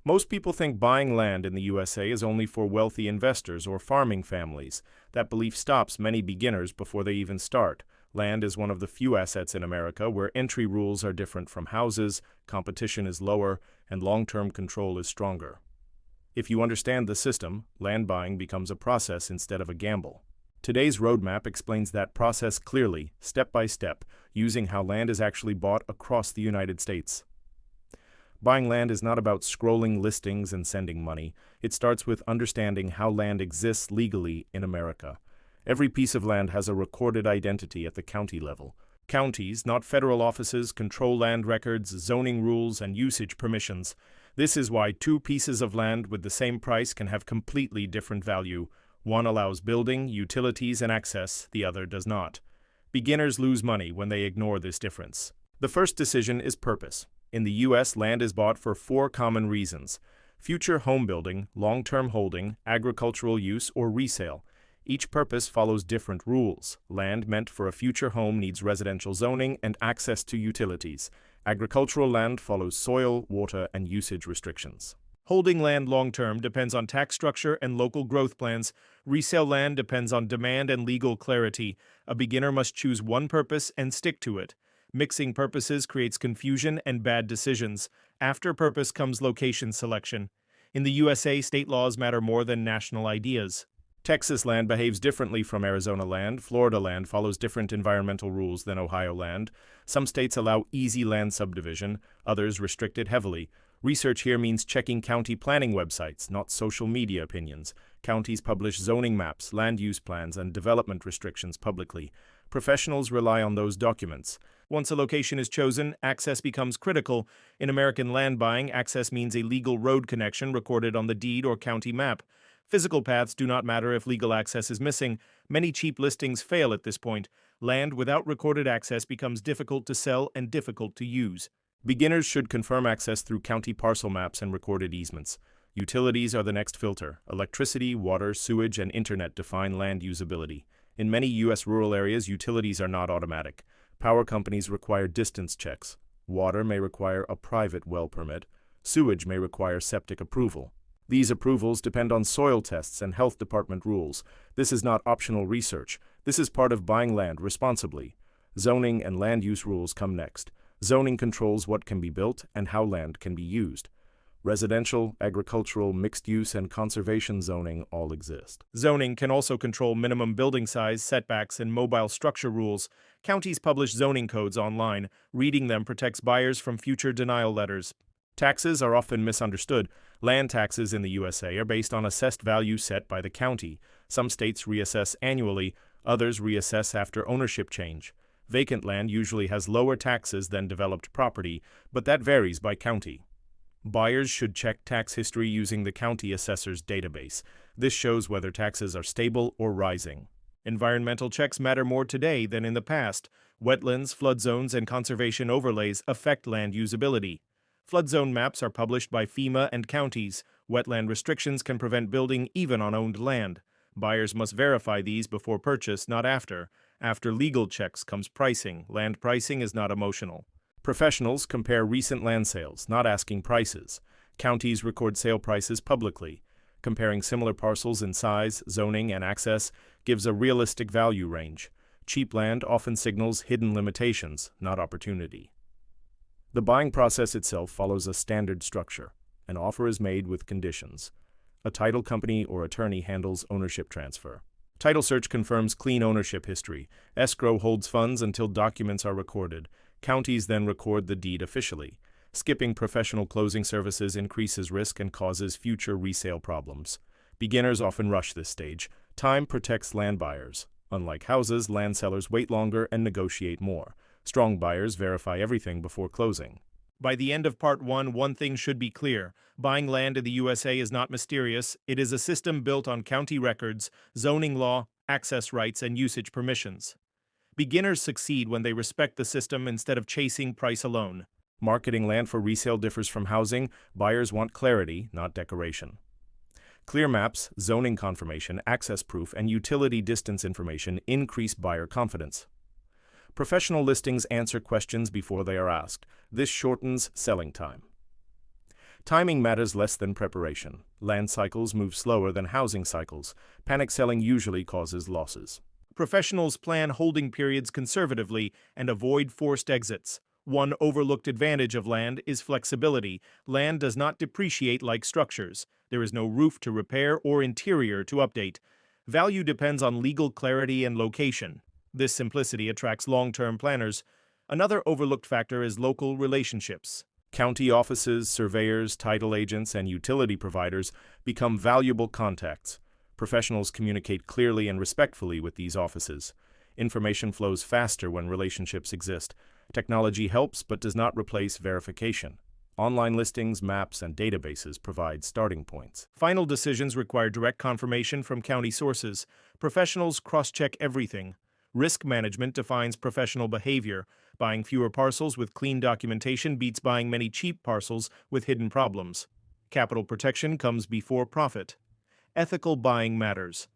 Most people think buying land in the USA is only for wealthy investors or farming families. That belief stops many beginners before they even start. Land is one of the few assets in America where entry rules are different from houses, competition is lower, and long-term control is stronger. If you understand the system, land buying becomes a process instead of a gamble. Today's roadmap explains that process clearly, step by step, using how land is actually bought across the United States. Buying land is not about scrolling listings and sending money. It starts with understanding how land exists legally in America. Every piece of land has a recorded identity at the county level. Counties, not federal offices, control land records, zoning rules, and usage permissions. This is why two pieces of land with the same price can have completely different value. One allows building, utilities, and access, the other does not. Beginners lose money when they ignore this difference. The first decision is purpose. In the U.S., land is bought for 4 common reasons: future home building, long-term holding, agricultural use, or resale. Each purpose follows different rules. Land meant for a future home needs residential zoning and access to utilities. Agricultural land follows soil, water, and usage restrictions. Holding land long-term depends on tax structure and local growth plans. Resale land depends on demand and legal clarity. A beginner must choose one purpose and stick to it. Mixing purposes creates confusion and bad decisions. After purpose comes location selection. In the USA, state laws matter more than national ideas. Texas land behaves differently from Arizona land. Florida land follows different environmental rules than Ohio land. Some states allow easy land subdivision, others restrict it heavily. Research here means checking county planning websites, not social media opinions. Counties publish zoning maps, land use plans, and development restrictions publicly. Professionals rely on those documents. Once a location is chosen, access becomes critical. In American land buying, access means a legal road connection recorded on the deed or county map. Physical paths do not matter if legal access is missing. Many cheap listings fail at this point. Land without recorded access becomes difficult to sell and difficult to use. Beginners should confirm access through county parcel maps and recorded easements. Utilities are the next filter. Electricity, water, sewage, and internet define land usability. In many U.S. rural areas, utilities are not automatic. Power companies require distance checks. Water may require a private well permit. Sewage may require septic approval. These approvals depend on soil tests and health department rules. This is not optional research. This is part of buying land responsibly. Zoning and land use rules come next. Zoning controls what can be built and how land can be used. Residential, agricultural, mixed-use, and conservation zoning all exist. Zoning can also control minimum building size, setbacks, and mobile structure rules. Counties publish zoning codes online. Reading them protects buyers from future denial letters. Taxes are often misunderstood. Land taxes in the USA are based on assessed value set by the county. Some states reassess annually, others reassess after ownership change. Vacant land usually has lower taxes than developed property, but that varies by county. Buyers should check tax history using the county assessor's database. This shows whether taxes are stable or rising. Environmental checks matter more today than in the past. Wetlands, flood zones, and conservation overlays affect land usability. Flood zone maps are published by FEMA and counties. Wetland restrictions can prevent building even on owned land. Buyers must verify these before purchase, not after. After legal checks comes pricing. Land pricing is not emotional. Professionals compare recent land sales, not asking prices. Counties record sale prices publicly. Comparing similar parcels in size, zoning, and access gives a realistic value range. Cheap land often signals hidden limitations, not opportunity. The buying process itself follows a standard structure. An offer is made with conditions. A title company or attorney handles ownership transfer. Title search confirms clean ownership history. Escrow holds funds until documents are recorded. Counties then record the deed officially. Skipping professional closing services increases risk and causes future resale problems. Beginners often rush this stage. Time protects land buyers. Unlike houses, land sellers wait longer and negotiate more. Strong buyers verify everything before closing. By the end of Part 1, one thing should be clear. Buying land in the USA is not mysterious. It is a system built on county records, zoning law, access rights, and usage permissions. Beginners succeed when they respect the system instead of chasing price alone. Marketing land for resale differs from housing. Buyers want clarity, not decoration. Clear maps, zoning confirmation, access proof, and utility distance information increase buyer confidence. Professional listings answer questions before they are asked. This shortens selling time. Timing matters less than preparation. Land cycles move slower than housing cycles. Panic selling usually causes losses. Professionals plan holding periods conservatively and avoid forced exits. One overlooked advantage of land is flexibility. Land does not depreciate like structures. There is no roof to repair or interior to update. Value depends on legal clarity and location. This simplicity attracts long-term planners. Another overlooked factor is local relationships. County offices, surveyors, title agents, and utility providers become valuable contacts. Professionals communicate clearly and respectfully with these offices. Information flows faster when relationships exist. Technology helps but does not replace verification. Online listings, maps, and databases provide starting points. Final decisions require direct confirmation from county sources. Professionals cross-check everything. Risk management defines professional behavior. Buying fewer parcels with clean documentation beats buying many cheap parcels with hidden problems. Capital protection comes before profit. Ethical buying matters.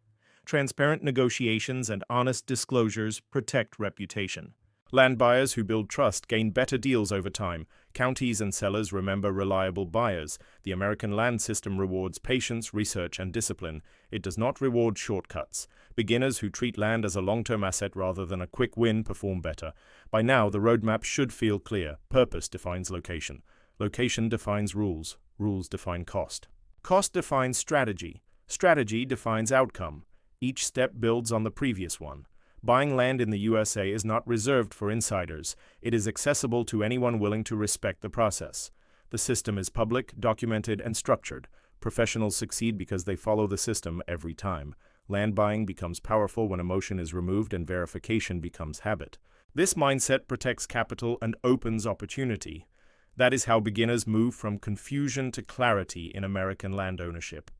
Transparent negotiations and honest disclosures protect reputation. Land buyers who build trust gain better deals over time. Counties and sellers remember reliable buyers. The American land system rewards patience, research, and discipline. It does not reward shortcuts. Beginners who treat land as a long-term asset rather than a quick win perform better. By now, the roadmap should feel clear. Purpose defines location. Location defines rules. Rules define cost. Cost defines strategy. Strategy defines outcome. Each step builds on the previous one. Buying land in the USA is not reserved for insiders. It is accessible to anyone willing to respect the process. The system is public, documented, and structured. Professionals succeed because they follow the system every time. Land buying becomes powerful when emotion is removed and verification becomes habit. This mindset protects capital and opens opportunity. That is how beginners move from confusion to clarity in American land ownership.